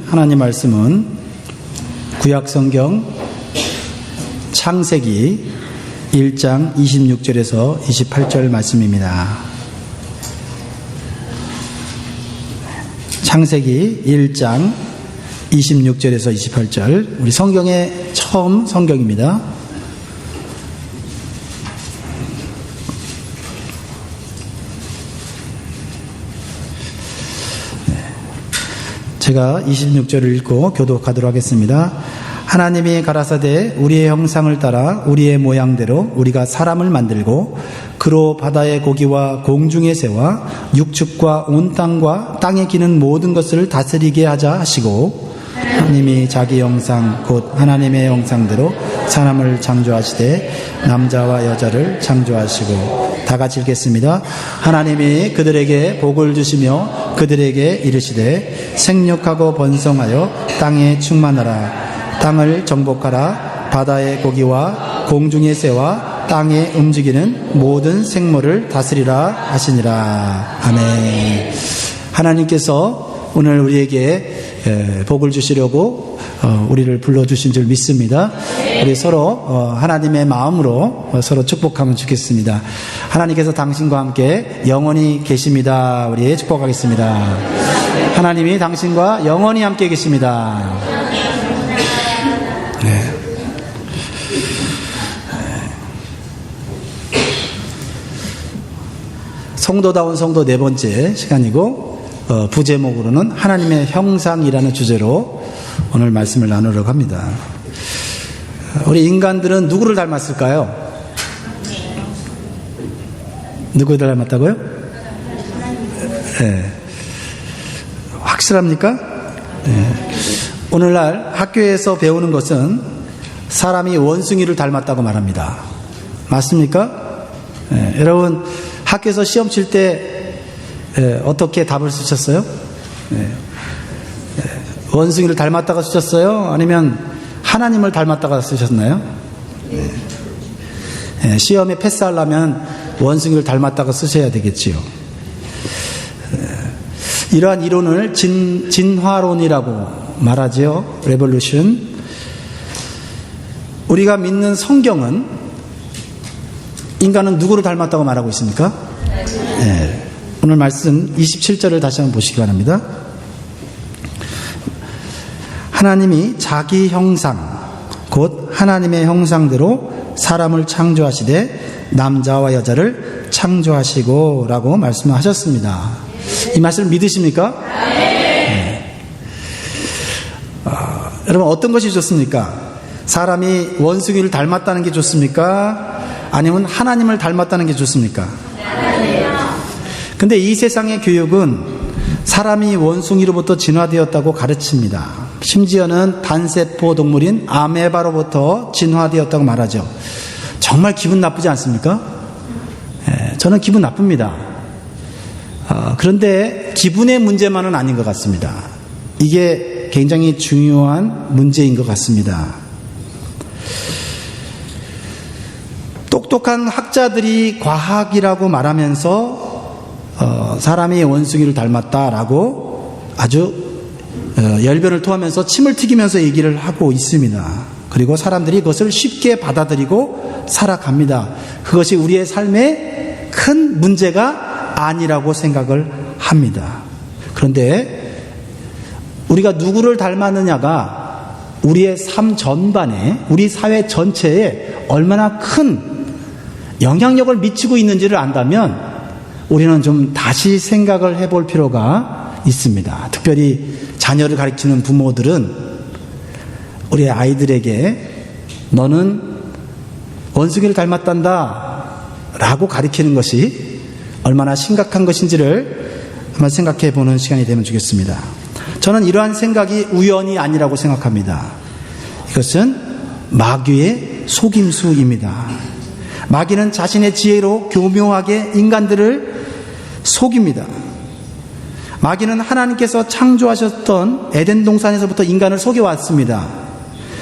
하나님 말씀은 구약성경 창세기 1장 26절에서 28절 말씀입니다. 창세기 1장 26절에서 28절, 우리 성경의 처음 성경입니다. 제가 26절을 읽고 교독하도록 하겠습니다. 하나님이 가라사대 우리의 형상을 따라 우리의 모양대로 우리가 사람을 만들고 그로 바다의 고기와 공중의 새와 육축과 온 땅과 땅에 기는 모든 것을 다스리게 하자 하시고, 하나님이 자기 형상 곧 하나님의 형상대로 사람을 창조하시되 남자와 여자를 창조하시고, 다 같이 읽겠습니다. 하나님이 그들에게 복을 주시며 그들에게 이르시되 생육하고 번성하여 땅에 충만하라. 땅을 정복하라. 바다의 고기와 공중의 새와 땅에 움직이는 모든 생물을 다스리라 하시니라. 아멘. 하나님께서 오늘 우리에게 복을 주시려고 우리를 불러주신 줄 믿습니다. 우리 서로 하나님의 마음으로 서로 축복하면 좋겠습니다. 하나님께서 당신과 함께 영원히 계십니다. 우리 축복하겠습니다. 하나님이 당신과 영원히 함께 계십니다. 네. 성도다운 성도 네 번째 시간이고, 부제목으로는 하나님의 형상이라는 주제로 오늘 말씀을 나누려고 합니다. 우리 인간들은 누구를 닮았을까요? 누구를 닮았다고요? 네. 확실합니까? 네. 오늘날 학교에서 배우는 것은 사람이 원숭이를 닮았다고 말합니다. 맞습니까? 네. 여러분 학교에서 시험 칠 때 어떻게 답을 쓰셨어요? 네. 원숭이를 닮았다가 쓰셨어요? 아니면 하나님을 닮았다가 쓰셨나요? 네. 시험에 패스하려면 원숭이를 닮았다가 쓰셔야 되겠지요. 이러한 이론을 진화론이라고 말하죠. 레볼루션. 우리가 믿는 성경은 인간은 누구를 닮았다고 말하고 있습니까? 네. 오늘 말씀 27절을 다시 한번 보시기 바랍니다. 하나님이 자기 형상 곧 하나님의 형상대로 사람을 창조하시되 남자와 여자를 창조하시고 라고 말씀하셨습니다. 이 말씀을 믿으십니까? 네. 여러분 어떤 것이 좋습니까? 사람이 원숭이를 닮았다는 게 좋습니까? 아니면 하나님을 닮았다는 게 좋습니까? 근데 이 세상의 교육은 사람이 원숭이로부터 진화되었다고 가르칩니다. 심지어는 단세포 동물인 아메바로부터 진화되었다고 말하죠. 정말 기분 나쁘지 않습니까? 저는 기분 나쁩니다. 그런데 기분의 문제만은 아닌 것 같습니다. 이게 굉장히 중요한 문제인 것 같습니다. 똑똑한 학자들이 과학이라고 말하면서 사람이 원숭이를 닮았다라고 아주 열변을 토하면서 침을 튀기면서 얘기를 하고 있습니다. 그리고 사람들이 그것을 쉽게 받아들이고 살아갑니다. 그것이 우리의 삶에 큰 문제가 아니라고 생각을 합니다. 그런데 우리가 누구를 닮았느냐가 우리의 삶 전반에, 우리 사회 전체에 얼마나 큰 영향력을 미치고 있는지를 안다면 우리는 좀 다시 생각을 해볼 필요가 있습니다. 특별히 자녀를 가르치는 부모들은 우리 아이들에게 너는 원숭이를 닮았단다 라고 가르치는 것이 얼마나 심각한 것인지를 한번 생각해 보는 시간이 되면 좋겠습니다. 저는 이러한 생각이 우연이 아니라고 생각합니다. 이것은 마귀의 속임수입니다. 마귀는 자신의 지혜로 교묘하게 인간들을 속입니다. 마귀는 하나님께서 창조하셨던 에덴 동산에서부터 인간을 속여왔습니다.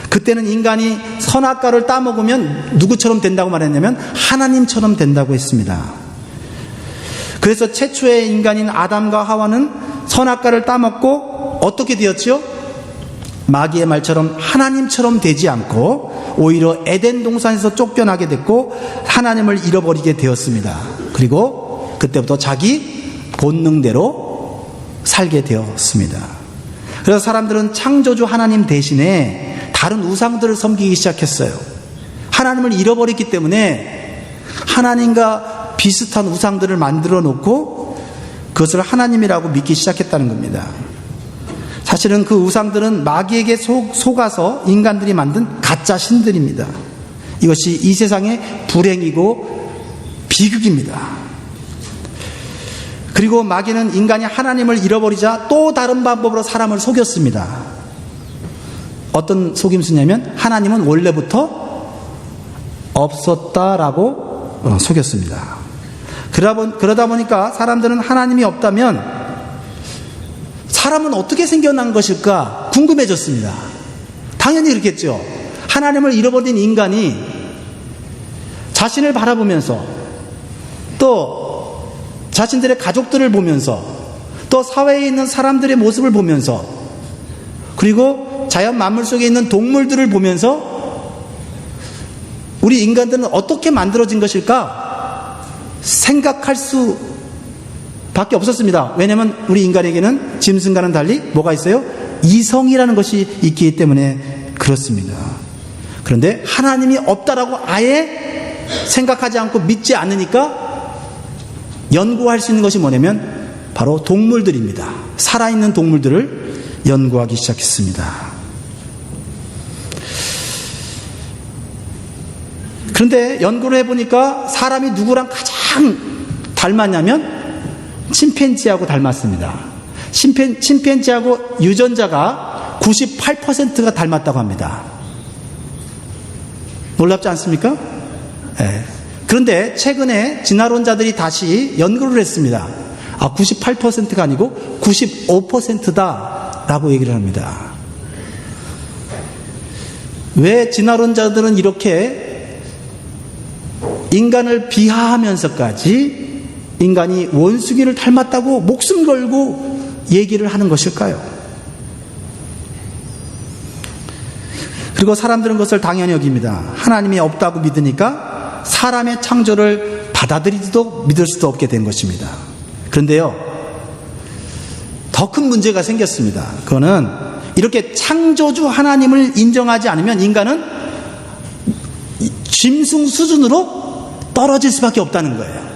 그때는 인간이 선악과를 따먹으면 누구처럼 된다고 말했냐면 하나님처럼 된다고 했습니다. 그래서 최초의 인간인 아담과 하와는 선악과를 따먹고 어떻게 되었죠? 마귀의 말처럼 하나님처럼 되지 않고 오히려 에덴 동산에서 쫓겨나게 됐고 하나님을 잃어버리게 되었습니다. 그리고 그때부터 자기 본능대로 살게 되었습니다. 그래서 사람들은 창조주 하나님 대신에 다른 우상들을 섬기기 시작했어요. 하나님을 잃어버렸기 때문에 하나님과 비슷한 우상들을 만들어 놓고 그것을 하나님이라고 믿기 시작했다는 겁니다. 사실은 그 우상들은 마귀에게 속아서 인간들이 만든 가짜 신들입니다. 이것이 이 세상의 불행이고 비극입니다. 그리고 마귀는 인간이 하나님을 잃어버리자 또 다른 방법으로 사람을 속였습니다. 어떤 속임수냐면 하나님은 원래부터 없었다라고 속였습니다. 그러다 보니까 사람들은 하나님이 없다면 사람은 어떻게 생겨난 것일까 궁금해졌습니다. 당연히 그렇겠죠. 하나님을 잃어버린 인간이 자신을 바라보면서 또 자신들의 가족들을 보면서 또 사회에 있는 사람들의 모습을 보면서 그리고 자연 만물 속에 있는 동물들을 보면서 우리 인간들은 어떻게 만들어진 것일까 생각할 수 밖에 없었습니다. 왜냐하면 우리 인간에게는 짐승과는 달리 뭐가 있어요? 이성이라는 것이 있기 때문에 그렇습니다. 그런데 하나님이 없다라고 아예 생각하지 않고 믿지 않으니까 연구할 수 있는 것이 뭐냐면 바로 동물들입니다. 살아있는 동물들을 연구하기 시작했습니다. 그런데 연구를 해보니까 사람이 누구랑 가장 닮았냐면 침팬지하고 닮았습니다. 침팬지하고 유전자가 98%가 닮았다고 합니다. 놀랍지 않습니까? 네. 그런데 최근에 진화론자들이 다시 연구를 했습니다. 98%가 아니고 95%다라고 얘기를 합니다. 왜 진화론자들은 이렇게 인간을 비하하면서까지 인간이 원숭이를 닮았다고 목숨 걸고 얘기를 하는 것일까요? 그리고 사람들은 그것을 당연히 여깁니다. 하나님이 없다고 믿으니까 사람의 창조를 받아들이지도 믿을 수도 없게 된 것입니다. 그런데요, 더 큰 문제가 생겼습니다. 그거는 이렇게 창조주 하나님을 인정하지 않으면 인간은 짐승 수준으로 떨어질 수밖에 없다는 거예요.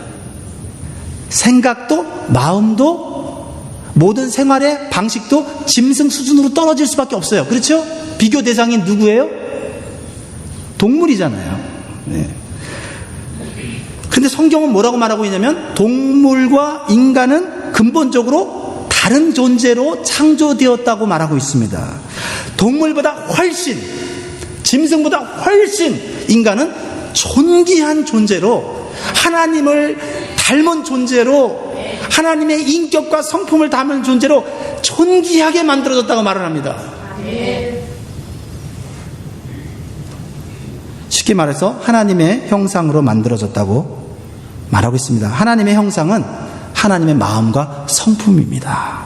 생각도 마음도 모든 생활의 방식도 짐승 수준으로 떨어질 수밖에 없어요. 그렇죠? 비교 대상이 누구예요? 동물이잖아요. 네. 근데 성경은 뭐라고 말하고 있냐면 동물과 인간은 근본적으로 다른 존재로 창조되었다고 말하고 있습니다. 동물보다 훨씬, 짐승보다 훨씬 인간은 존귀한 존재로 하나님을 닮은 존재로 하나님의 인격과 성품을 담은 존재로 존귀하게 만들어졌다고 말을 합니다. 쉽게 말해서 하나님의 형상으로 만들어졌다고 말하고 있습니다. 하나님의 형상은 하나님의 마음과 성품입니다.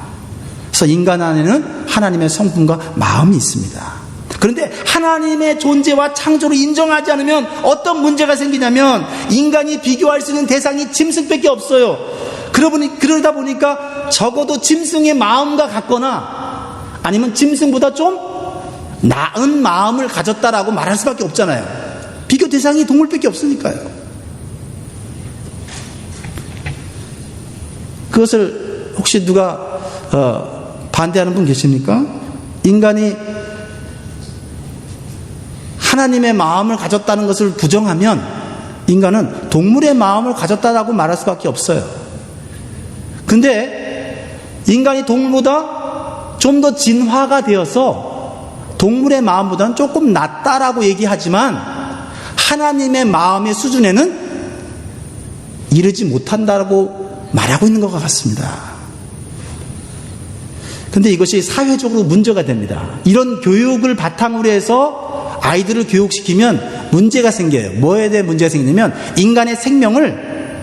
그래서 인간 안에는 하나님의 성품과 마음이 있습니다. 그런데 하나님의 존재와 창조를 인정하지 않으면 어떤 문제가 생기냐면 인간이 비교할 수 있는 대상이 짐승밖에 없어요. 그러다 보니까 적어도 짐승의 마음과 같거나 아니면 짐승보다 좀 나은 마음을 가졌다라고 말할 수밖에 없잖아요. 비교 대상이 동물밖에 없으니까요. 그것을 혹시 누가 반대하는 분 계십니까? 인간이 하나님의 마음을 가졌다는 것을 부정하면 인간은 동물의 마음을 가졌다라고 말할 수밖에 없어요. 근데 인간이 동물보다 좀 더 진화가 되어서 동물의 마음보다는 조금 낫다라고 얘기하지만 하나님의 마음의 수준에는 이르지 못한다고 말하고 있는 것 같습니다. 근데 이것이 사회적으로 문제가 됩니다. 이런 교육을 바탕으로 해서 아이들을 교육시키면 문제가 생겨요. 뭐에 대해 문제가 생기냐면 인간의 생명을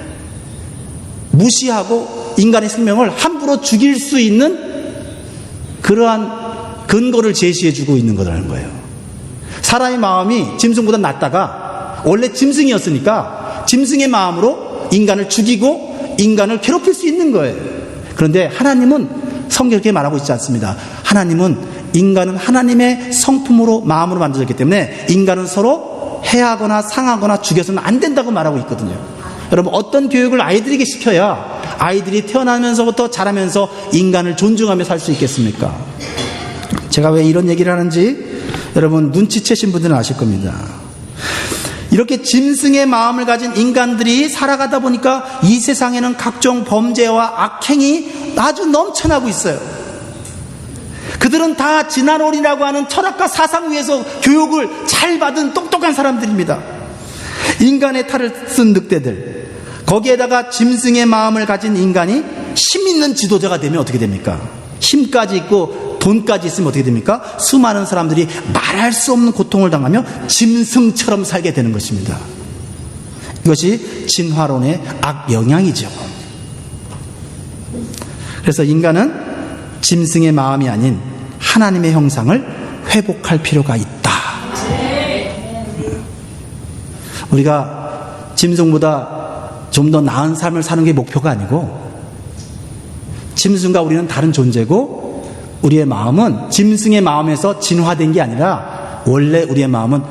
무시하고 인간의 생명을 함부로 죽일 수 있는 그러한 근거를 제시해주고 있는 거라는 거예요. 사람의 마음이 짐승보다 낫다가 원래 짐승이었으니까 짐승의 마음으로 인간을 죽이고 인간을 괴롭힐 수 있는 거예요. 그런데 하나님은 성경에 그렇게 말하고 있지 않습니다. 하나님은 인간은 하나님의 성품으로 마음으로 만들어졌기 때문에 인간은 서로 해하거나 상하거나 죽여서는 안 된다고 말하고 있거든요. 여러분, 어떤 교육을 아이들에게 시켜야 아이들이 태어나면서부터 자라면서 인간을 존중하며 살 수 있겠습니까? 제가 왜 이런 얘기를 하는지 여러분 눈치채신 분들은 아실 겁니다. 이렇게 짐승의 마음을 가진 인간들이 살아가다 보니까 이 세상에는 각종 범죄와 악행이 아주 넘쳐나고 있어요. 그들은 다 진화론이라고 하는 철학과 사상 위에서 교육을 잘 받은 똑똑한 사람들입니다. 인간의 탈을 쓴 늑대들, 거기에다가 짐승의 마음을 가진 인간이 힘 있는 지도자가 되면 어떻게 됩니까? 힘까지 있고 돈까지 있으면 어떻게 됩니까? 수많은 사람들이 말할 수 없는 고통을 당하며 짐승처럼 살게 되는 것입니다. 이것이 진화론의 악영향이죠. 그래서 인간은 짐승의 마음이 아닌 하나님의 형상을 회복할 필요가 있다. 우리가 짐승보다 좀 더 나은 삶을 사는 게 목표가 아니고, 짐승과 우리는 다른 존재고, 우리의 마음은 짐승의 마음에서 진화된 게 아니라 원래 우리의 마음은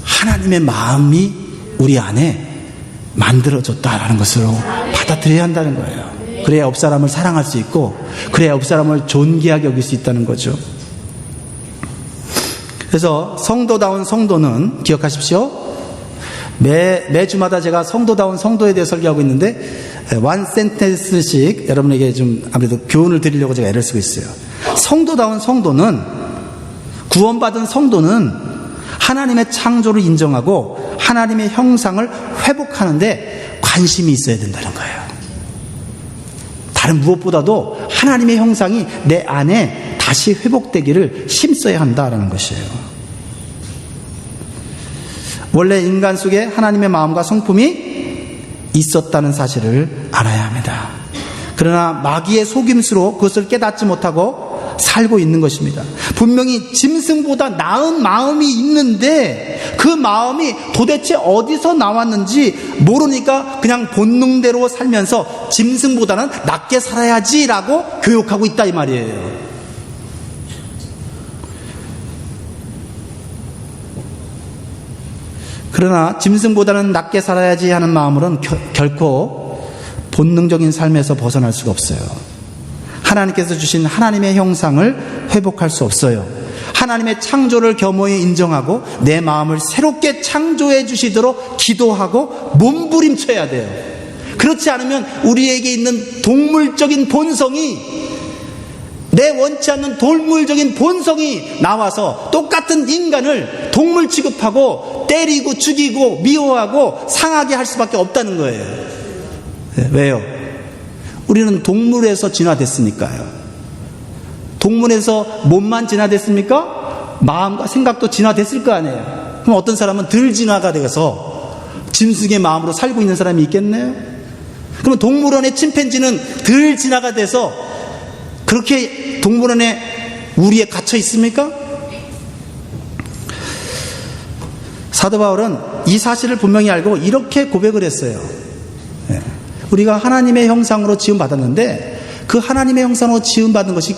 하나님의 마음이 우리 안에 만들어졌다라는 것으로 받아들여야 한다는 거예요. 그래야 옆사람을 사랑할 수 있고, 그래야 옆사람을 존귀하게 여길 수 있다는 거죠. 그래서 성도다운 성도는 기억하십시오. 매주마다 제가 성도다운 성도에 대해 설교하고 있는데 원 센텐스씩 여러분에게 좀 아무래도 교훈을 드리려고 제가 애를 쓰고 있어요. 성도다운 성도는, 구원받은 성도는 하나님의 창조를 인정하고 하나님의 형상을 회복하는데 관심이 있어야 된다는 거예요. 다른 무엇보다도 하나님의 형상이 내 안에 다시 회복되기를 힘써야 한다는 것이에요. 원래 인간 속에 하나님의 마음과 성품이 있었다는 사실을 알아야 합니다. 그러나 마귀의 속임수로 그것을 깨닫지 못하고 살고 있는 것입니다. 분명히 짐승보다 나은 마음이 있는데 그 마음이 도대체 어디서 나왔는지 모르니까 그냥 본능대로 살면서 짐승보다는 낫게 살아야지라고 교육하고 있다 이 말이에요. 그러나 짐승보다는 낫게 살아야지 하는 마음으로는 결코 본능적인 삶에서 벗어날 수가 없어요. 하나님께서 주신 하나님의 형상을 회복할 수 없어요. 하나님의 창조를 겸허히 인정하고 내 마음을 새롭게 창조해 주시도록 기도하고 몸부림쳐야 돼요. 그렇지 않으면 우리에게 있는 동물적인 본성이, 내 원치 않는 동물적인 본성이 나와서 똑같은 인간을 동물 취급하고 때리고 죽이고 미워하고 상하게 할 수밖에 없다는 거예요. 왜요? 우리는 동물에서 진화됐으니까요. 동물에서 몸만 진화됐습니까? 마음과 생각도 진화됐을 거 아니에요. 그럼 어떤 사람은 덜 진화가 돼서 짐승의 마음으로 살고 있는 사람이 있겠네요? 그럼 동물원의 침팬지는 덜 진화가 돼서 그렇게 동물원에 우리에 갇혀 있습니까? 사도 바울은 이 사실을 분명히 알고 이렇게 고백을 했어요. 우리가 하나님의 형상으로 지음받았는데 그 하나님의 형상으로 지음받은 것이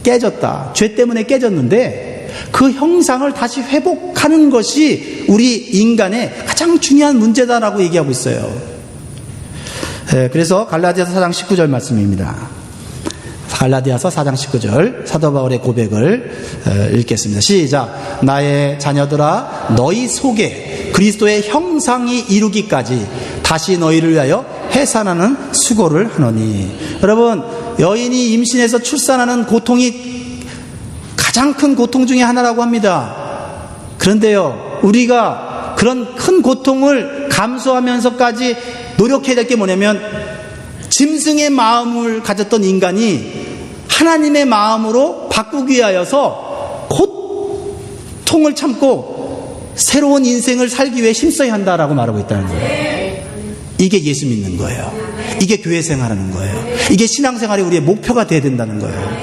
깨졌다. 죄 때문에 깨졌는데 그 형상을 다시 회복하는 것이 우리 인간의 가장 중요한 문제다라고 얘기하고 있어요. 그래서 갈라디아서 4장 19절 말씀입니다. 갈라디아서 4장 19절 사도 바울의 고백을 읽겠습니다. 시작. 나의 자녀들아, 너희 속에 그리스도의 형상이 이루기까지 다시 너희를 위하여 해산하는 수고를 하노니. 여러분, 여인이 임신해서 출산하는 고통이 가장 큰 고통 중에 하나라고 합니다. 그런데요, 우리가 그런 큰 고통을 감수하면서까지 노력해야 될 게 뭐냐면, 짐승의 마음을 가졌던 인간이 하나님의 마음으로 바꾸기 위하여서 고통을 참고 새로운 인생을 살기 위해 힘써야 한다라고 말하고 있다는 거예요. 이게 예수 믿는 거예요. 이게 교회 생활하는 거예요. 이게 신앙생활이 우리의 목표가 돼야 된다는 거예요.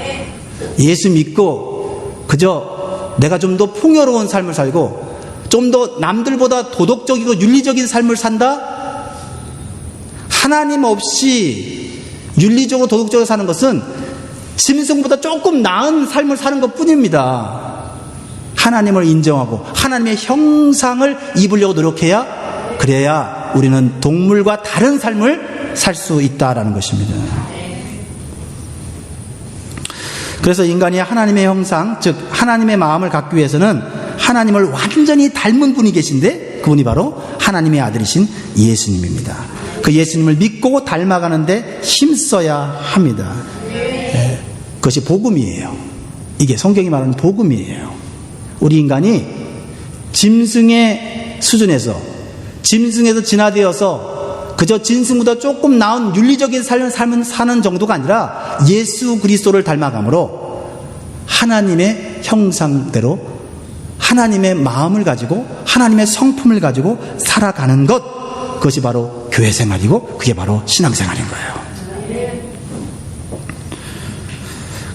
예수 믿고 그저 내가 좀 더 풍요로운 삶을 살고 좀 더 남들보다 도덕적이고 윤리적인 삶을 산다? 하나님 없이 윤리적으로 도덕적으로 사는 것은 짐승보다 조금 나은 삶을 사는 것 뿐입니다. 하나님을 인정하고 하나님의 형상을 입으려고 노력해야, 그래야 우리는 동물과 다른 삶을 살 수 있다라는 것입니다. 그래서 인간이 하나님의 형상, 즉 하나님의 마음을 갖기 위해서는 하나님을 완전히 닮은 분이 계신데, 그분이 바로 하나님의 아들이신 예수님입니다. 그 예수님을 믿고 닮아가는데 힘써야 합니다. 그것이 복음이에요. 이게 성경이 말하는 복음이에요. 우리 인간이 짐승의 수준에서, 짐승에서 진화되어서 그저 짐승보다 조금 나은 윤리적인 삶을 사는 정도가 아니라 예수 그리스도를 닮아감으로 하나님의 형상대로 하나님의 마음을 가지고 하나님의 성품을 가지고 살아가는 것, 그것이 바로 교회 생활이고 그게 바로 신앙생활인 거예요.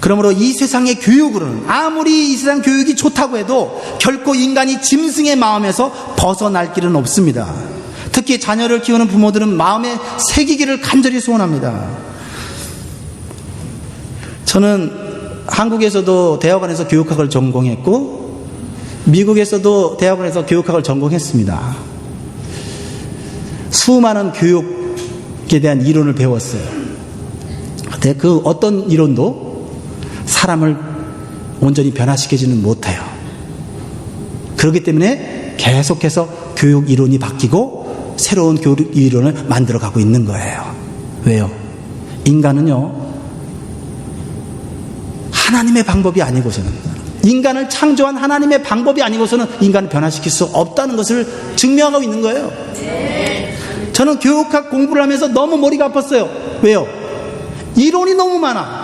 그러므로 이 세상의 교육으로는, 아무리 이 세상 교육이 좋다고 해도 결코 인간이 짐승의 마음에서 벗어날 길은 없습니다. 특히 자녀를 키우는 부모들은 마음에 새기기를 간절히 소원합니다. 저는 한국에서도 대학원에서 교육학을 전공했고 미국에서도 대학원에서 교육학을 전공했습니다. 수많은 교육에 대한 이론을 배웠어요. 근데 그 어떤 이론도 사람을 온전히 변화시키지는 못해요. 그렇기 때문에 계속해서 교육 이론이 바뀌고 새로운 교육 이론을 만들어가고 있는 거예요. 왜요? 인간은요, 하나님의 방법이 아니고서는, 인간을 창조한 하나님의 방법이 아니고서는 인간을 변화시킬 수 없다는 것을 증명하고 있는 거예요. 저는 교육학 공부를 하면서 너무 머리가 아팠어요. 왜요? 이론이 너무 많아.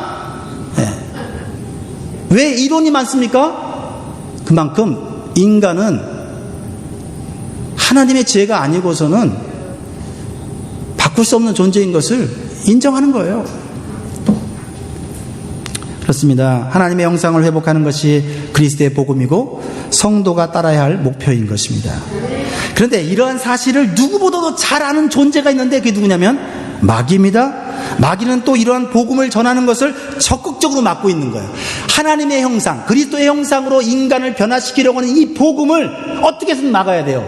왜 이론이 많습니까? 그만큼 인간은 하나님의 지혜가 아니고서는 바꿀 수 없는 존재인 것을 인정하는 거예요. 그렇습니다. 하나님의 형상을 회복하는 것이 그리스도의 복음이고 성도가 따라야 할 목표인 것입니다. 그런데 이러한 사실을 누구보다도 잘 아는 존재가 있는데 그게 누구냐면 마귀입니다. 마귀는 또 이러한 복음을 전하는 것을 적극적으로 막고 있는 거예요. 하나님의 형상, 그리스도의 형상으로 인간을 변화시키려고 하는 이 복음을 어떻게 해서든 막아야 돼요.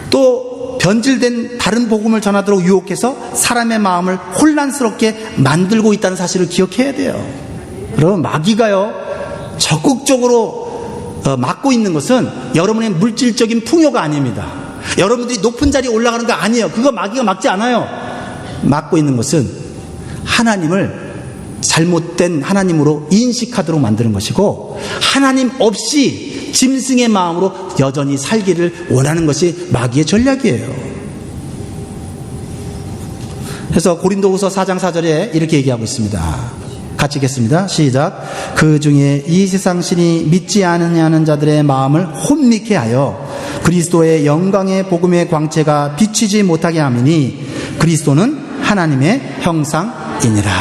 또 변질된 다른 복음을 전하도록 유혹해서 사람의 마음을 혼란스럽게 만들고 있다는 사실을 기억해야 돼요. 여러분, 마귀가요 적극적으로 막고 있는 것은 여러분의 물질적인 풍요가 아닙니다. 여러분들이 높은 자리에 올라가는 거 아니에요. 그거 마귀가 막지 않아요. 막고 있는 것은 하나님을 잘못된 하나님으로 인식하도록 만드는 것이고, 하나님 없이 짐승의 마음으로 여전히 살기를 원하는 것이 마귀의 전략이에요. 그래서 고린도후서 4장 4절에 이렇게 얘기하고 있습니다. 같이 읽겠습니다. 시작. 그 중에 이 세상 신이 믿지 않으냐는 자들의 마음을 혼미케 하여 그리스도의 영광의 복음의 광채가 비치지 못하게 함이니 그리스도는 하나님의 형상이니라.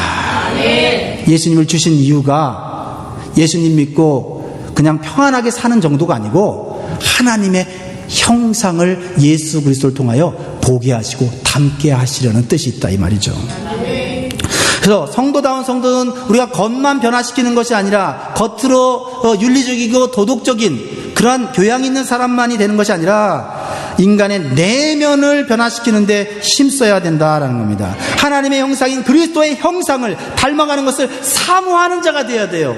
예수님을 주신 이유가 예수님 믿고 그냥 평안하게 사는 정도가 아니고 하나님의 형상을 예수 그리스도를 통하여 보게 하시고 닮게 하시려는 뜻이 있다, 이 말이죠. 그래서 성도다운 성도는 우리가 겉만 변화시키는 것이 아니라 겉으로 윤리적이고 도덕적인 그러한 교양 있는 사람만이 되는 것이 아니라 인간의 내면을 변화시키는데 힘써야 된다라는 겁니다. 하나님의 형상인 그리스도의 형상을 닮아가는 것을 사모하는 자가 되어야 돼요.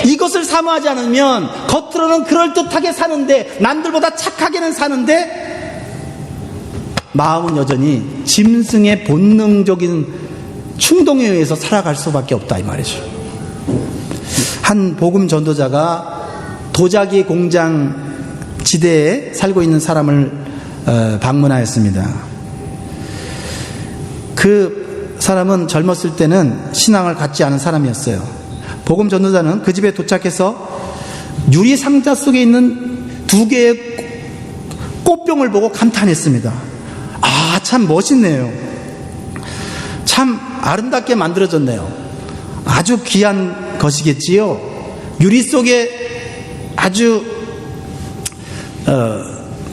이것을 사모하지 않으면 겉으로는 그럴듯하게 사는데, 남들보다 착하게는 사는데 마음은 여전히 짐승의 본능적인 충동에 의해서 살아갈 수밖에 없다, 이 말이죠. 한 복음 전도자가 도자기 공장 지대에 살고 있는 사람을 방문하였습니다. 그 사람은 젊었을 때는 신앙을 갖지 않은 사람이었어요. 복음 전도자는 그 집에 도착해서 유리 상자 속에 있는 2개의 꽃병을 보고 감탄했습니다. 아, 참 멋있네요. 참 아름답게 만들어졌네요. 아주 귀한 것이겠지요. 유리 속에 아주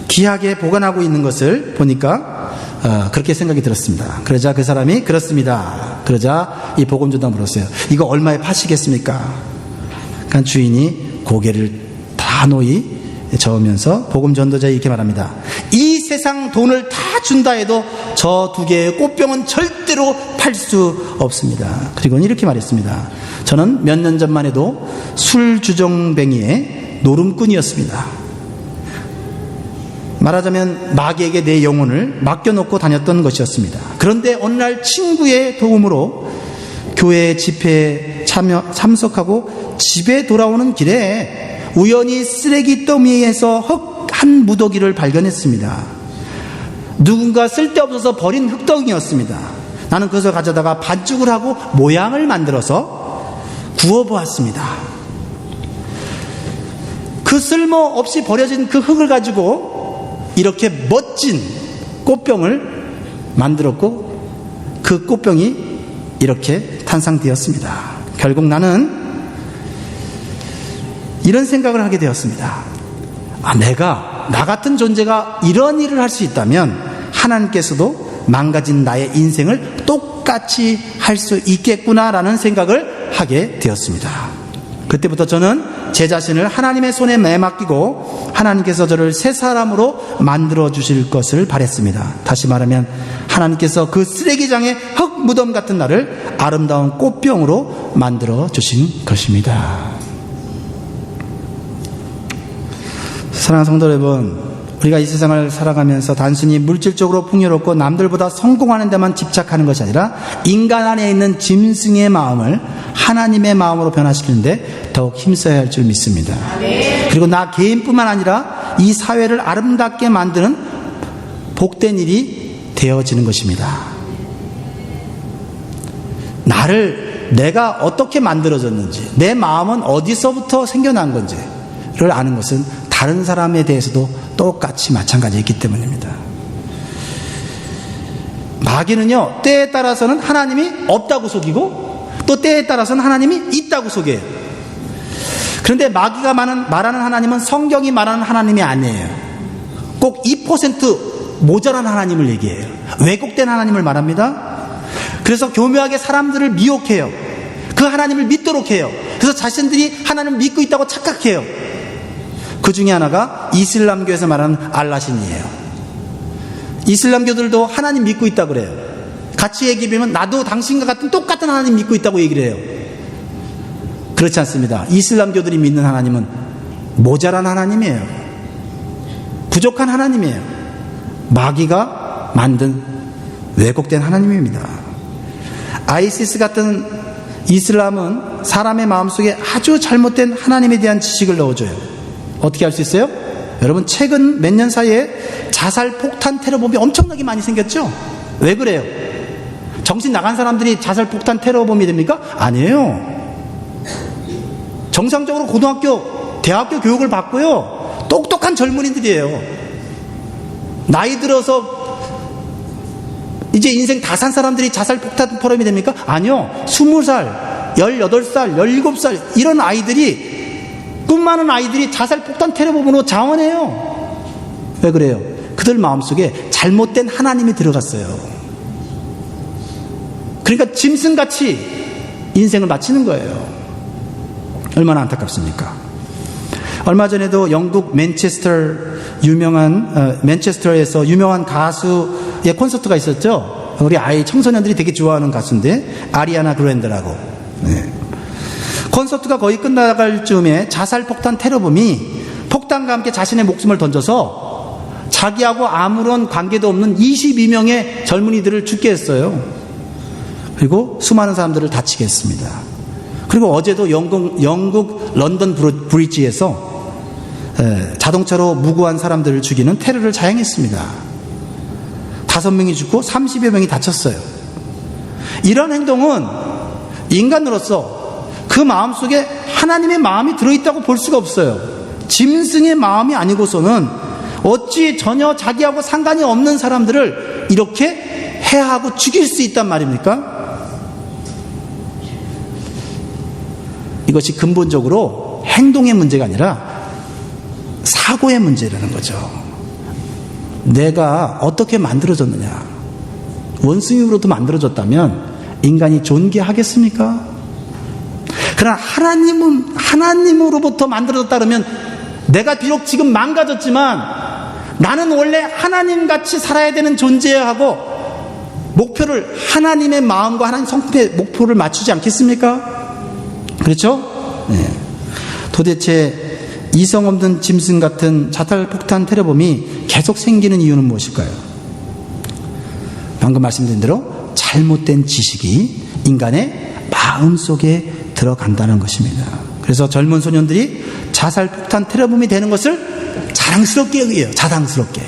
귀하게 보관하고 있는 것을 보니까 그렇게 생각이 들었습니다. 그러자 그 사람이 그렇습니다. 그러자 이 복음전도가 물었어요. 이거 얼마에 파시겠습니까? 그러니까 주인이 고개를 단호히 저으면서 복음전도자에 이렇게 말합니다. 이 세상 돈을 다 준다 해도 저 2개의 꽃병은 절대로 팔 수 없습니다. 그리고는 이렇게 말했습니다. 저는 몇 년 전만 해도 술주정뱅이의 노름꾼이었습니다. 말하자면 마귀에게 내 영혼을 맡겨놓고 다녔던 것이었습니다. 그런데 어느 날 친구의 도움으로 교회 집회에 참석하고 집에 돌아오는 길에 우연히 쓰레기 더미에서 흙 한 무더기를 발견했습니다. 누군가 쓸데없어서 버린 흙덩이였습니다. 나는 그것을 가져다가 반죽을 하고 모양을 만들어서 구워보았습니다. 그 쓸모없이 버려진 그 흙을 가지고 이렇게 멋진 꽃병을 만들었고 그 꽃병이 이렇게 탄생되었습니다. 결국 나는 이런 생각을 하게 되었습니다. 나 같은 존재가 이런 일을 할 수 있다면 하나님께서도 망가진 나의 인생을 똑같이 할 수 있겠구나라는 생각을 하게 되었습니다. 그때부터 저는 제 자신을 하나님의 손에 매맡기고 하나님께서 저를 새 사람으로 만들어 주실 것을 바랬습니다. 다시 말하면 하나님께서 그 쓰레기장의 흙 무덤 같은 나를 아름다운 꽃병으로 만들어 주신 것입니다. 사랑하는 성도 여러분, 우리가 이 세상을 살아가면서 단순히 물질적으로 풍요롭고 남들보다 성공하는 데만 집착하는 것이 아니라 인간 안에 있는 짐승의 마음을 하나님의 마음으로 변화시키는데 더욱 힘써야 할 줄 믿습니다. 그리고 나 개인뿐만 아니라 이 사회를 아름답게 만드는 복된 일이 되어지는 것입니다. 내가 어떻게 만들어졌는지, 내 마음은 어디서부터 생겨난 건지를 아는 것은 다른 사람에 대해서도 똑같이 마찬가지이기 때문입니다. 마귀는요, 때에 따라서는 하나님이 없다고 속이고 또 때에 따라서는 하나님이 있다고 속여요. 그런데 마귀가 말하는 하나님은 성경이 말하는 하나님이 아니에요. 꼭 2% 모자란 하나님을 얘기해요. 왜곡된 하나님을 말합니다. 그래서 교묘하게 사람들을 미혹해요. 그 하나님을 믿도록 해요. 그래서 자신들이 하나님을 믿고 있다고 착각해요. 그 중에 하나가 이슬람교에서 말하는 알라신이에요. 이슬람교들도 하나님 믿고 있다고 그래요. 같이 얘기하면 나도 당신과 같은 똑같은 하나님 믿고 있다고 얘기를 해요. 그렇지 않습니다. 이슬람교들이 믿는 하나님은 모자란 하나님이에요. 부족한 하나님이에요. 마귀가 만든 왜곡된 하나님입니다. 아이시스 같은 이슬람은 사람의 마음속에 아주 잘못된 하나님에 대한 지식을 넣어줘요. 어떻게 할 수 있어요? 여러분, 최근 몇 년 사이에 자살 폭탄 테러범이 엄청나게 많이 생겼죠? 왜 그래요? 정신 나간 사람들이 자살 폭탄 테러범이 됩니까? 아니에요. 정상적으로 고등학교, 대학교 교육을 받고요, 똑똑한 젊은이들이에요. 나이 들어서 이제 인생 다 산 사람들이 자살 폭탄 테러범이 됩니까? 아니요. 20살, 18살, 17살 이런 아이들이, 꿈 많은 아이들이 자살 폭탄 테러범으로 자원해요. 왜 그래요? 그들 마음속에 잘못된 하나님이 들어갔어요. 그러니까 짐승같이 인생을 마치는 거예요. 얼마나 안타깝습니까? 얼마 전에도 영국 맨체스터에서 유명한 가수의 콘서트가 있었죠. 우리 청소년들이 되게 좋아하는 가수인데, 아리아나 그랜드라고. 네. 콘서트가 거의 끝나갈 즈음에 자살 폭탄 테러범이 폭탄과 함께 자신의 목숨을 던져서 자기하고 아무런 관계도 없는 22명의 젊은이들을 죽게 했어요. 그리고 수많은 사람들을 다치게 했습니다. 그리고 어제도 영국 런던 브리지에서 자동차로 무고한 사람들을 죽이는 테러를 자행했습니다. 5명이 죽고 30여 명이 다쳤어요. 이런 행동은 인간으로서 그 마음속에 하나님의 마음이 들어있다고 볼 수가 없어요. 짐승의 마음이 아니고서는 어찌 전혀 자기하고 상관이 없는 사람들을 이렇게 해하고 죽일 수 있단 말입니까? 이것이 근본적으로 행동의 문제가 아니라 사고의 문제라는 거죠. 내가 어떻게 만들어졌느냐. 원숭이로도 만들어졌다면 인간이 존귀하겠습니까? 그러나 하나님으로부터 만들어졌다 그러면 내가 비록 지금 망가졌지만 나는 원래 하나님같이 살아야 되는 존재여야 하고 목표를 하나님의 마음과 하나님 성품의 목표를 맞추지 않겠습니까? 그렇죠? 네. 도대체 이성 없는 짐승 같은 자살폭탄 테러범이 계속 생기는 이유는 무엇일까요? 방금 말씀드린 대로 잘못된 지식이 인간의 마음속에 들어간다는 것입니다. 그래서 젊은 소년들이 자살폭탄 테러범이 되는 것을 자랑스럽게 여겨요. 자랑스럽게.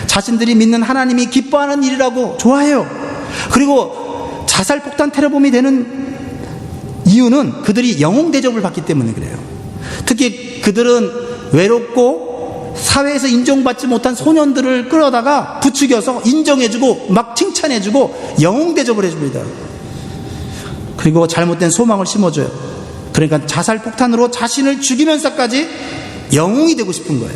자신들이 믿는 하나님이 기뻐하는 일이라고 좋아해요. 그리고 자살폭탄 테러범이 되는 이유는 그들이 영웅 대접을 받기 때문에 그래요. 특히 그들은 외롭고 사회에서 인정받지 못한 소년들을 끌어다가 부추겨서 인정해주고 막 칭찬해주고 영웅 대접을 해줍니다. 그리고 잘못된 소망을 심어줘요. 그러니까 자살폭탄으로 자신을 죽이면서까지 영웅이 되고 싶은 거예요.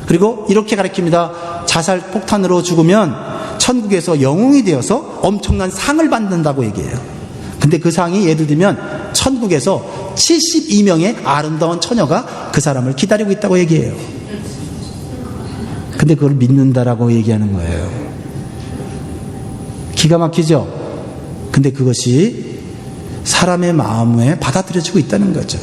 그리고 이렇게 가르칩니다. 자살폭탄으로 죽으면 천국에서 영웅이 되어서 엄청난 상을 받는다고 얘기해요. 근데 그 상이 예를 들면 천국에서 72명의 아름다운 처녀가 그 사람을 기다리고 있다고 얘기해요. 근데 그걸 믿는다라고 얘기하는 거예요. 기가 막히죠? 근데 그것이 사람의 마음에 받아들여지고 있다는 거죠.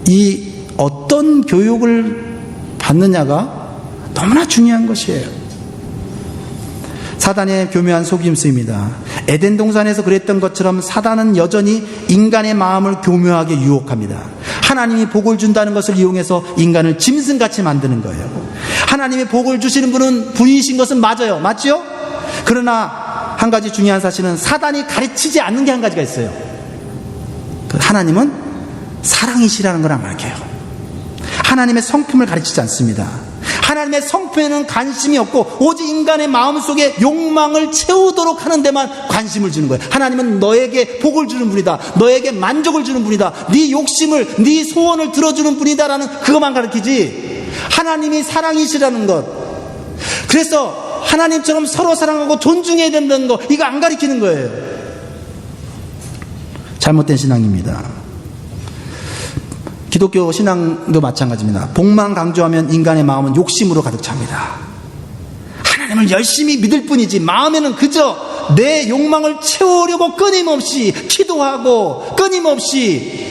이 어떤 교육을 받느냐가 너무나 중요한 것이에요. 사단의 교묘한 속임수입니다. 에덴 동산에서 그랬던 것처럼 사단은 여전히 인간의 마음을 교묘하게 유혹합니다. 하나님이 복을 준다는 것을 이용해서 인간을 짐승같이 만드는 거예요. 하나님이 복을 주시는 분이신 것은 맞아요. 맞죠? 그러나 한 가지 중요한 사실은 사단이 가르치지 않는 게 한 가지가 있어요. 하나님은 사랑이시라는 걸 안 가르쳐요. 하나님의 성품을 가르치지 않습니다. 하나님의 성품에는 관심이 없고 오직 인간의 마음속에 욕망을 채우도록 하는 데만 관심을 주는 거예요. 하나님은 너에게 복을 주는 분이다. 너에게 만족을 주는 분이다. 네 욕심을, 네 소원을 들어주는 분이다라는 그것만 가르치지 하나님이 사랑이시라는 것, 그래서 하나님처럼 서로 사랑하고 존중해야 된다는 거, 이거 안 가르치는 거예요. 잘못된 신앙입니다. 기독교 신앙도 마찬가지입니다. 복만 강조하면 인간의 마음은 욕심으로 가득 찹니다. 하나님을 열심히 믿을 뿐이지 마음에는 그저 내 욕망을 채우려고 끊임없이 기도하고 끊임없이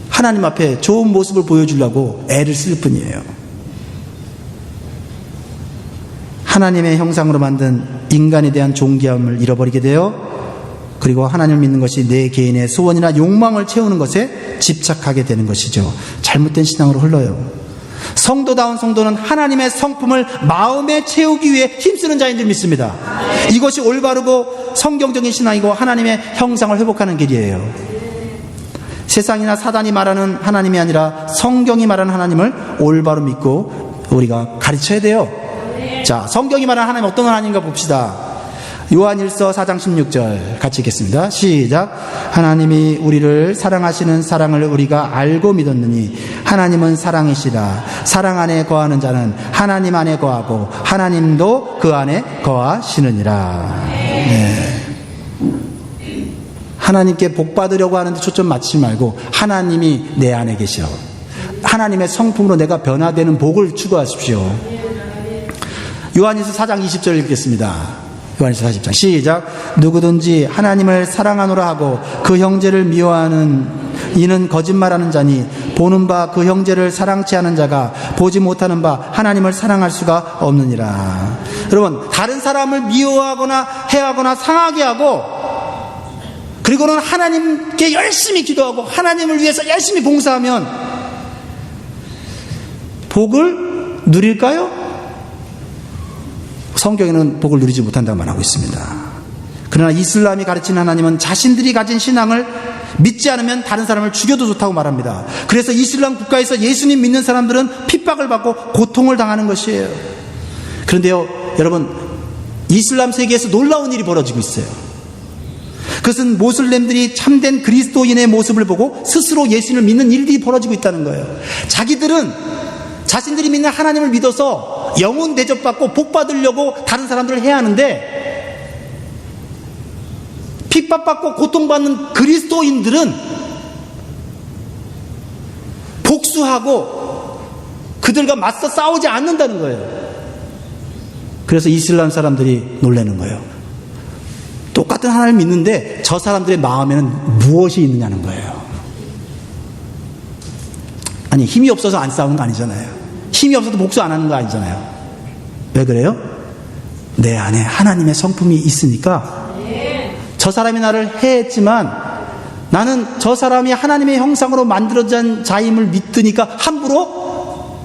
하나님 앞에 좋은 모습을 보여주려고 애를 쓸 뿐이에요. 하나님의 형상으로 만든 인간에 대한 존귀함을 잃어버리게 되어 그리고 하나님을 믿는 것이 내 개인의 소원이나 욕망을 채우는 것에 집착하게 되는 것이죠. 잘못된 신앙으로 흘러요. 성도다운 성도는 하나님의 성품을 마음에 채우기 위해 힘쓰는 자인 줄 믿습니다. 이것이 올바르고 성경적인 신앙이고 하나님의 형상을 회복하는 길이에요. 세상이나 사단이 말하는 하나님이 아니라 성경이 말하는 하나님을 올바로 믿고 우리가 가르쳐야 돼요. 자, 성경이 말하는 하나님 어떤 하나님인가 봅시다. 요한일서 4장 16절 같이 읽겠습니다. 시작. 하나님이 우리를 사랑하시는 사랑을 우리가 알고 믿었느니 하나님은 사랑이시라. 사랑 안에 거하는 자는 하나님 안에 거하고 하나님도 그 안에 거하시느니라. 네. 하나님께 복 받으려고 하는데 초점 맞추지 말고 하나님이 내 안에 계셔. 하나님의 성품으로 내가 변화되는 복을 추구하십시오. 요한일서 4장 20절 읽겠습니다. 요한일서 40장 시작. 누구든지 하나님을 사랑하노라 하고 그 형제를 미워하는 이는 거짓말하는 자니 보는 바 그 형제를 사랑치 않은 자가 보지 못하는 바 하나님을 사랑할 수가 없느니라. 여러분, 다른 사람을 미워하거나 해하거나 상하게 하고 그리고는 하나님께 열심히 기도하고 하나님을 위해서 열심히 봉사하면 복을 누릴까요? 성경에는 복을 누리지 못한다고 말하고 있습니다. 그러나 이슬람이 가르치는 하나님은 자신들이 가진 신앙을 믿지 않으면 다른 사람을 죽여도 좋다고 말합니다. 그래서 이슬람 국가에서 예수님 믿는 사람들은 핍박을 받고 고통을 당하는 것이에요. 그런데요, 여러분, 이슬람 세계에서 놀라운 일이 벌어지고 있어요. 그것은 모슬렘들이 참된 그리스도인의 모습을 보고 스스로 예수님을 믿는 일들이 벌어지고 있다는 거예요. 자기들은 자신들이 믿는 하나님을 믿어서 영혼 대접받고 복 받으려고 다른 사람들을 해야 하는데, 핍박받고 고통받는 그리스도인들은 복수하고 그들과 맞서 싸우지 않는다는 거예요. 그래서 이슬람 사람들이 놀라는 거예요. 똑같은 하나님을 믿는데 저 사람들의 마음에는 무엇이 있느냐는 거예요. 아니, 힘이 없어서 안 싸우는 거 아니잖아요. 힘이 없어도 복수 안 하는 거 아니잖아요. 왜 그래요? 내 안에 하나님의 성품이 있으니까. 저 사람이 나를 해했지만 나는 저 사람이 하나님의 형상으로 만들어진 자임을 믿으니까 함부로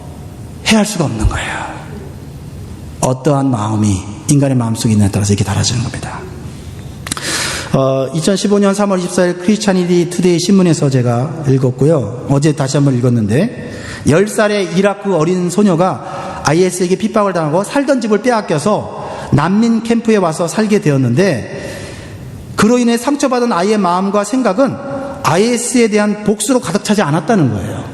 해할 수가 없는 거예요. 어떠한 마음이 인간의 마음속에 있느냐에 따라서 이렇게 달라지는 겁니다. 2015년 3월 24일 크리스찬이티 투데이 신문에서 제가 읽었고요. 어제 다시 한번 읽었는데, 10살의 이라크 어린 소녀가 IS에게 핍박을 당하고 살던 집을 빼앗겨서 난민 캠프에 와서 살게 되었는데, 그로 인해 상처받은 아이의 마음과 생각은 IS에 대한 복수로 가득 차지 않았다는 거예요.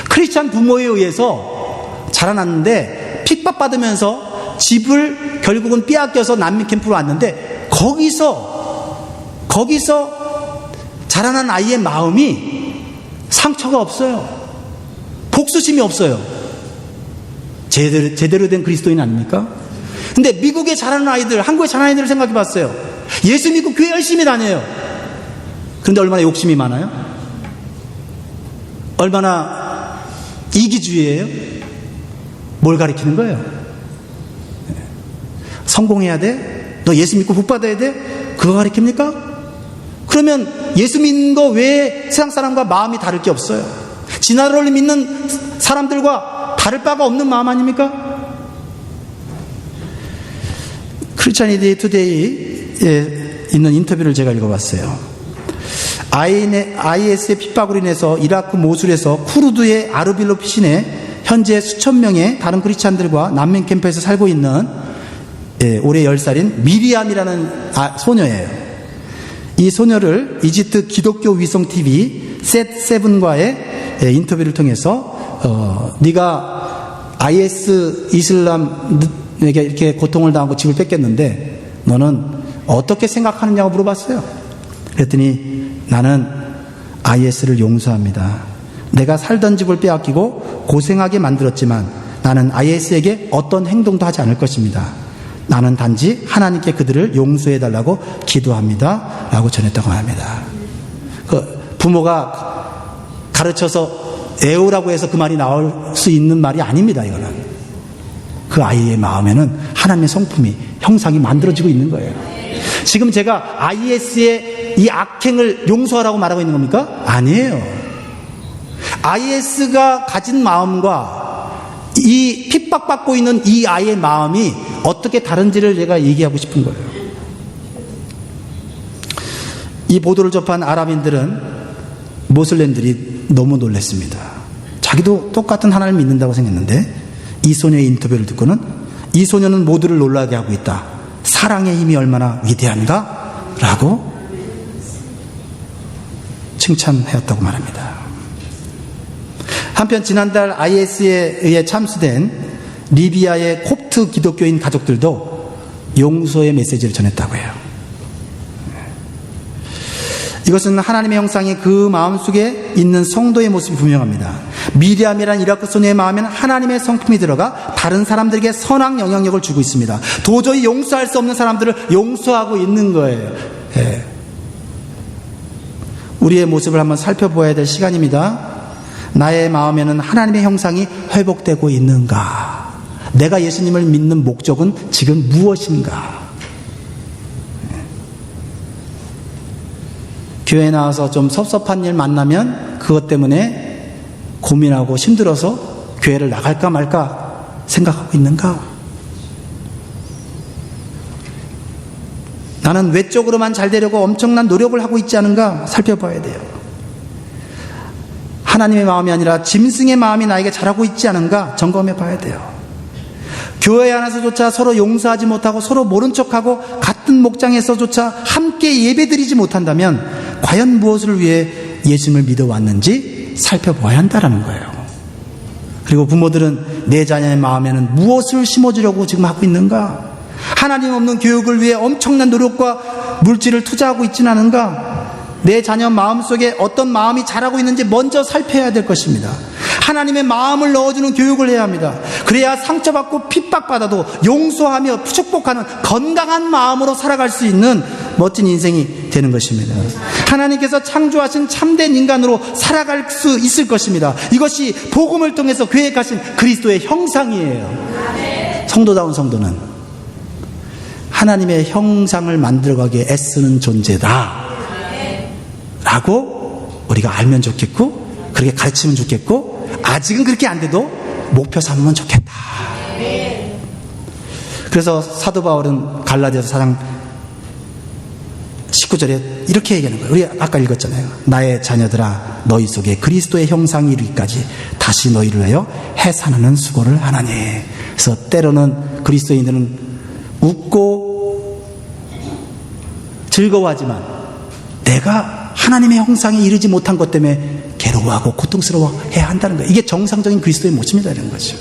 크리스찬 부모에 의해서 자라났는데 핍박받으면서 집을 결국은 빼앗겨서 난민 캠프로 왔는데, 거기서 자라난 아이의 마음이 상처가 없어요. 복수심이 없어요. 제대로 된 그리스도인 아닙니까? 근데 미국에 자라는 아이들, 한국에 자라는 아이들을 생각해 봤어요. 예수 믿고 교회 열심히 다녀요. 그런데 얼마나 욕심이 많아요? 얼마나 이기주의예요? 뭘 가리키는 거예요? 성공해야 돼? 너 예수 믿고 복 받아야 돼? 그거 가리킵니까? 그러면 예수 믿는 거 외에 세상 사람과 마음이 다를 게 없어요. 진화론을 믿는 사람들과 다를 바가 없는 마음 아닙니까? 크리스찬이티 투데이에 있는 인터뷰를 제가 읽어봤어요. IS의 핍박으로 인해서 이라크 모술에서 쿠르드의 아르빌로 피신에 현재 수천 명의 다른 크리스찬들과 난민 캠프에서 살고 있는 올해 10살인 미리암이라는 소녀예요. 이 소녀를 이집트 기독교 위성 TV 셋7과의 인터뷰를 통해서 네가 IS 이슬람에게 이렇게 고통을 당하고 집을 뺏겼는데 너는 어떻게 생각하느냐고 물어봤어요. 그랬더니 나는 IS를 용서합니다. 내가 살던 집을 빼앗기고 고생하게 만들었지만 나는 IS에게 어떤 행동도 하지 않을 것입니다. 나는 단지 하나님께 그들을 용서해달라고 기도합니다. 라고 전했다고 합니다. 부모가 가르쳐서 애우라고 해서 그 말이 나올 수 있는 말이 아닙니다. 이거는. 그 아이의 마음에는 하나님의 성품이, 형상이 만들어지고 있는 거예요. 지금 제가 IS의 이 악행을 용서하라고 말하고 있는 겁니까? 아니에요. IS가 가진 마음과 이 핍박받고 있는 이 아이의 마음이 어떻게 다른지를 제가 얘기하고 싶은 거예요. 이 보도를 접한 아랍인들은, 모슬렘들이 너무 놀랐습니다. 자기도 똑같은 하나님을 믿는다고 생각했는데 이 소녀의 인터뷰를 듣고는 이 소녀는 모두를 놀라게 하고 있다. 사랑의 힘이 얼마나 위대한가? 라고 칭찬하였다고 말합니다. 한편 지난달 IS에 의해 참수된 리비아의 콥트 기독교인 가족들도 용서의 메시지를 전했다고 해요. 이것은 하나님의 형상이 그 마음속에 있는 성도의 모습이 분명합니다. 미리암이라는 이라크 소녀의 마음에는 하나님의 성품이 들어가 다른 사람들에게 선한 영향력을 주고 있습니다. 도저히 용서할 수 없는 사람들을 용서하고 있는 거예요. 예. 우리의 모습을 한번 살펴보아야 될 시간입니다. 나의 마음에는 하나님의 형상이 회복되고 있는가? 내가 예수님을 믿는 목적은 지금 무엇인가? 교회에 나와서 좀 섭섭한 일 만나면 그것 때문에 고민하고 힘들어서 교회를 나갈까 말까 생각하고 있는가? 나는 외적으로만 잘 되려고 엄청난 노력을 하고 있지 않은가 살펴봐야 돼요. 하나님의 마음이 아니라 짐승의 마음이 나에게 자라고 있지 않은가 점검해 봐야 돼요. 교회 안에서조차 서로 용서하지 못하고 서로 모른 척하고 같은 같은 목장에서조차 함께 예배드리지 못한다면 과연 무엇을 위해 예수님을 믿어왔는지 살펴봐야 한다는 거예요. 그리고 부모들은 내 자녀의 마음에는 무엇을 심어주려고 지금 하고 있는가? 하나님 없는 교육을 위해 엄청난 노력과 물질을 투자하고 있지는 않은가? 내 자녀 마음속에 어떤 마음이 자라고 있는지 먼저 살펴야 될 것입니다. 하나님의 마음을 넣어주는 교육을 해야 합니다. 그래야 상처받고 핍박받아도 용서하며 축복하는 건강한 마음으로 살아갈 수 있는 멋진 인생이 되는 것입니다. 하나님께서 창조하신 참된 인간으로 살아갈 수 있을 것입니다. 이것이 복음을 통해서 계획하신 그리스도의 형상이에요. 성도다운 성도는 하나님의 형상을 만들어가기에 애쓰는 존재다 라고 우리가 알면 좋겠고, 그렇게 가르치면 좋겠고, 아직은 그렇게 안 돼도 목표 삼으면 좋겠다. 그래서 사도 바울은 갈라디아서 4장 19절에 이렇게 얘기하는 거예요. 우리 아까 읽었잖아요. 나의 자녀들아, 너희 속에 그리스도의 형상이 이르기까지 다시 너희를 위하여 해산하는 수고를 하나니. 그래서 때로는 그리스도인들은 웃고 즐거워하지만 내가 하나님의 형상에 이르지 못한 것 때문에 괴로워하고 고통스러워해야 한다는 거예요. 이게 정상적인 그리스도의 모습이다 이런 거죠.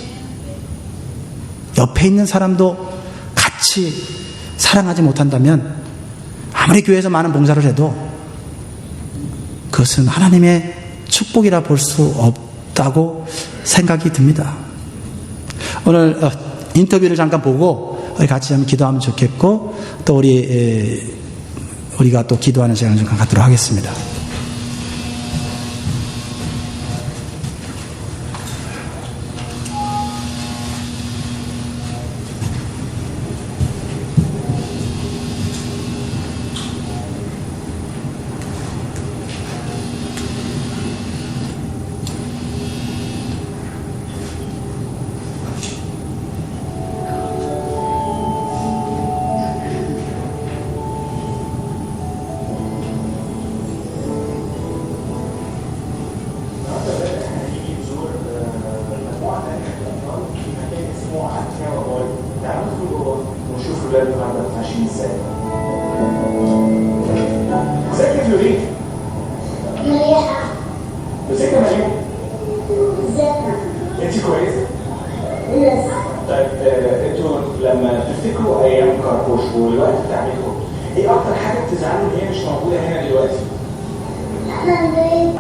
옆에 있는 사람도 같이 사랑하지 못한다면 아무리 교회에서 많은 봉사를 해도 그것은 하나님의 축복이라 볼 수 없다고 생각이 듭니다. 오늘 인터뷰를 잠깐 보고 우리 같이 한번 기도하면 좋겠고, 또 우리가 또 기도하는 시간을 좀 갖도록 하겠습니다.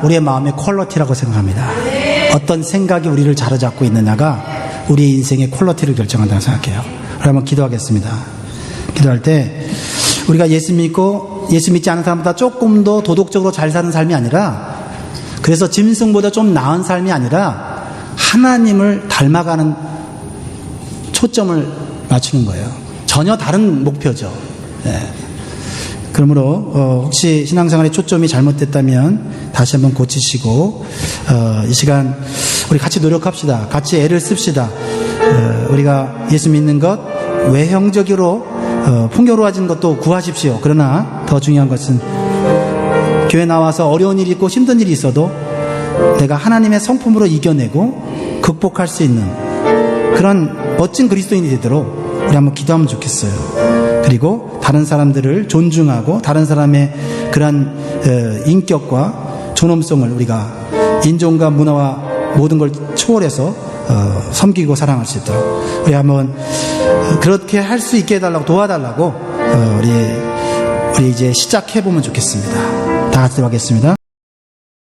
우리의 마음의 퀄리티라고 생각합니다. 어떤 생각이 우리를 자로잡고 있느냐가 우리의 인생의 퀄리티를 결정한다고 생각해요. 우리 한번 기도하겠습니다. 기도할 때 우리가 예수 믿고 예수 믿지 않은 사람보다 조금 더 도덕적으로 잘 사는 삶이 아니라, 그래서 짐승보다 좀 나은 삶이 아니라 하나님을 닮아가는 초점을 맞추는 거예요. 전혀 다른 목표죠. 네. 그러므로 혹시 신앙생활의 초점이 잘못됐다면 다시 한번 고치시고, 이 시간 우리 같이 노력합시다. 같이 애를 씁시다. 우리가 예수 믿는 것 외형적으로 풍요로워진 것도 구하십시오. 그러나 더 중요한 것은 교회 나와서 어려운 일이 있고 힘든 일이 있어도 내가 하나님의 성품으로 이겨내고 극복할 수 있는 그런 멋진 그리스도인이 되도록 우리 한번 기도하면 좋겠어요. 그리고 다른 사람들을 존중하고 다른 사람의 그런 인격과 존엄성을 우리가 인종과 문화와 모든 걸 초월해서 섬기고 사랑할 수 있도록 우리 한번 그렇게 할 수 있게 해달라고, 도와달라고 우리 이제 시작해보면 좋겠습니다. 다 같이 하겠습니다.